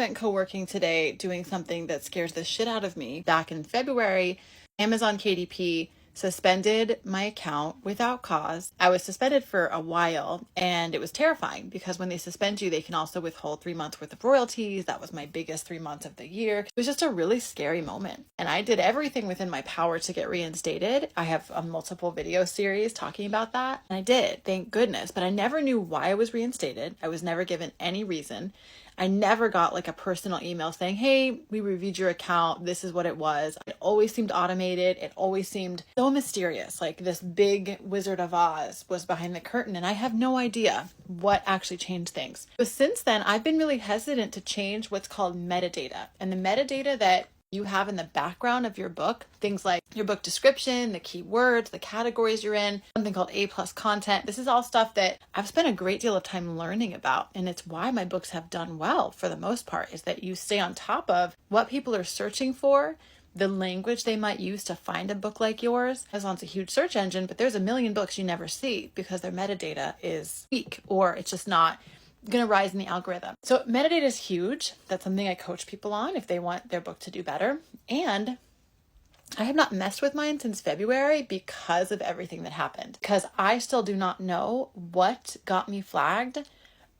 Spent co-working today doing something that scares the shit out of me. Back in February, Amazon KDP suspended my account without cause. I was suspended for a while and it was terrifying because when they suspend you, they can also withhold 3 months worth of royalties. That was my biggest 3 months of the year. It was just a really scary moment. And I did everything within my power to get reinstated. I have a multiple video series talking about that. And I did, thank goodness. But I never knew why I was reinstated. I was never given any reason. I never got like a personal email saying, hey, we reviewed your account. This is what it was. It always seemed automated. It always seemed so mysterious. Like this big Wizard of Oz was behind the curtain. And I have no idea what actually changed things. But since then, I've been really hesitant to change what's called metadata. And the metadata that you have in the background of your book, things like your book description, the keywords, the categories you're in, something called A+ content. This is all stuff that I've spent a great deal of time learning about. And it's why my books have done well for the most part, is that you stay on top of what people are searching for, the language they might use to find a book like yours. Amazon's a huge search engine, but there's a million books you never see because their metadata is weak or it's just not going to rise in the algorithm. So metadata is huge. That's something I coach people on if they want their book to do better. And I have not messed with mine since February because of everything that happened, because I still do not know what got me flagged.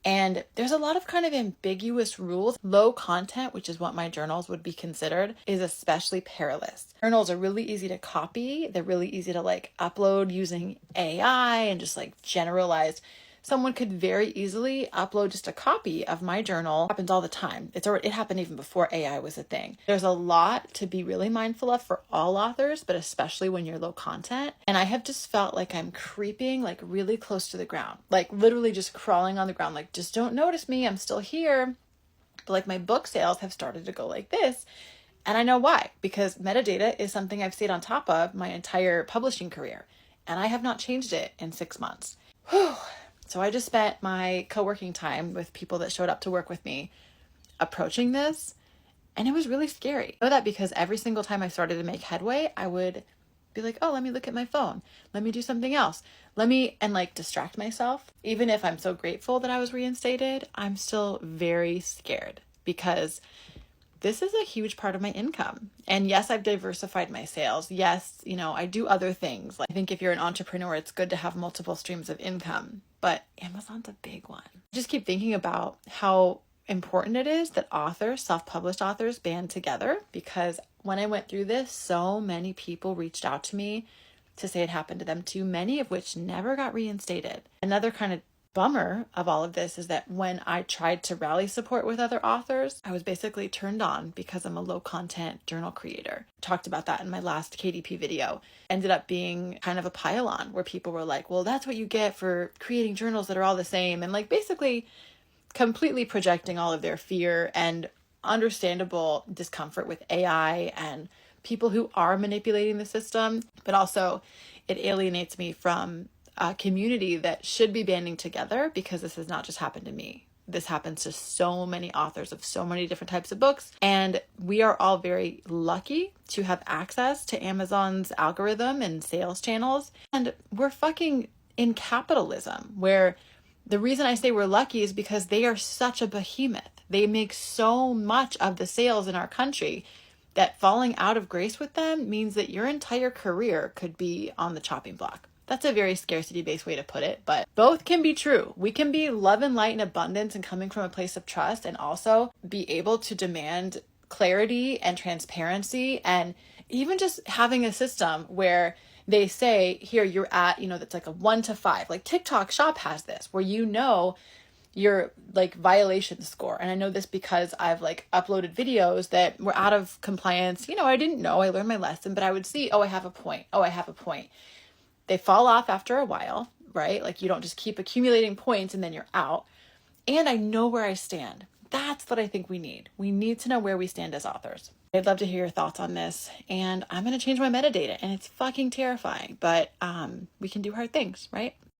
And there's a lot of kind of ambiguous rules. Low content, which is what my journals would be considered, is especially perilous. Journals are really easy to copy. They're really easy to like upload using AI and just like generalized. Someone could very easily upload just a copy of my journal. It happens all the time. It happened even before AI was a thing. There's a lot to be really mindful of for all authors, but especially when you're low content. And I have just felt like I'm creeping like really close to the ground, like literally just crawling on the ground, like just don't notice me, I'm still here. But like my book sales have started to go like this. And I know why, because metadata is something I've stayed on top of my entire publishing career. And I have not changed it in 6 months. Whew. So I just spent my co-working time with people that showed up to work with me approaching this, and it was really scary. I know that because every single time I started to make headway, I would be like, oh, let me look at my phone. Let me do something else. And like distract myself. Even if I'm so grateful that I was reinstated, I'm still very scared because this is a huge part of my income. And yes, I've diversified my sales. Yes, I do other things. Like I think if you're an entrepreneur, it's good to have multiple streams of income, but Amazon's a big one. I just keep thinking about how important it is that authors, self-published authors, band together, because when I went through this, so many people reached out to me to say it happened to them too, many of which never got reinstated. Another kind of bummer of all of this is that when I tried to rally support with other authors, I was basically turned on because I'm a low content journal creator. Talked about that in my last KDP video. Ended up being kind of a pile-on where people were like, well, that's what you get for creating journals that are all the same. And like basically completely projecting all of their fear and understandable discomfort with AI and people who are manipulating the system. But also it alienates me from a community that should be banding together, because this has not just happened to me. This happens to so many authors of so many different types of books. And we are all very lucky to have access to Amazon's algorithm and sales channels. And we're fucking in capitalism, where the reason I say we're lucky is because they are such a behemoth. They make so much of the sales in our country that falling out of grace with them means that your entire career could be on the chopping block. That's a very scarcity-based way to put it, but both can be true. We can be love and light and abundance and coming from a place of trust, and also be able to demand clarity and transparency, and even just having a system where they say, here, you're at, that's like a 1 to 5. Like TikTok Shop has this, where your like violation score. And I know this because I've like uploaded videos that were out of compliance. I didn't know, I learned my lesson, but I would see, oh, I have a point. Oh, I have a point. They fall off after a while, right? Like you don't just keep accumulating points and then you're out. And I know where I stand. That's what I think we need. We need to know where we stand as authors. I'd love to hear your thoughts on this. And I'm going to change my metadata, and it's fucking terrifying, but we can do hard things, right?